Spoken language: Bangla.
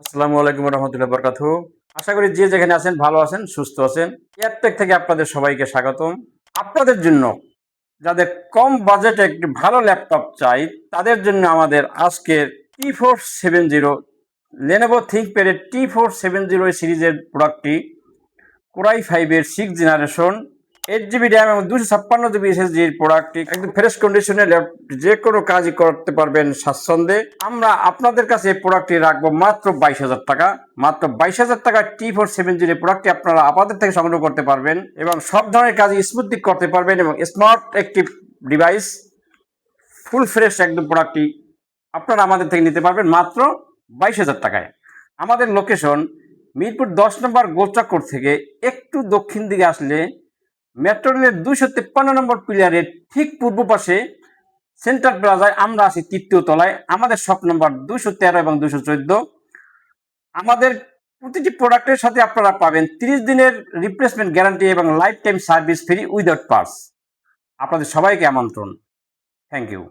আসসালামু আলাইকুম রহমতুল্লাহ বরকাতহু। আশা করি যে যেখানে আছেন ভালো আছেন, সুস্থ আছেন। এয়ারটেক থেকে আপনাদের সবাইকে স্বাগতম। আপনাদের জন্য যাদের কম বাজেটে একটি ভালো ল্যাপটপ চাই তাদের জন্য আমাদের আজকের T470 Lenovo ThinkPad T470 সিরিজের প্রোডাক্টটি কোরাই 5 এর 6th জেনারেশন 8 GB র্যাম এবং 256 GB SSD প্রোডাক্টটি একদম ফ্রেশ কন্ডিশনে যে কোনো কাজই করতে পারবেন স্বাচ্ছন্দ্যে। আমরা আপনাদের কাছে এই প্রোডাক্টটি রাখবো মাত্র 22,000 টাকা। মাত্র 22,000 টাকা T470 প্রোডাক্টটি আপনারা আমাদের থেকে সংগ্রহ করতে পারবেন এবং সব ধরনের কাজ স্মুথলি করতে পারবেন এবং স্মার্ট একটি ডিভাইস ফুল ফ্রেশ একদম প্রোডাক্টটি আপনারা আমাদের থেকে নিতে পারবেন মাত্র 22,000 টাকায়। আমাদের লোকেশন মিরপুর 10 নম্বর গোলচক্কর থেকে একটু দক্ষিণ দিকে আসলে মেট্রো রেলের 253 নম্বর পিলারের ঠিক পূর্ব পাশে সেন্টার প্লাজায় আমরা আছি 3য় তলায়। আমাদের শপ নম্বর 213 এবং 214। আমাদের প্রতিটি প্রোডাক্টের সাথে আপনারা পাবেন 30 দিনের রিপ্লেসমেন্ট গ্যারান্টি এবং lifetime service free without purse. আপনাদের সবাইকে আমন্ত্রণ। Thank you.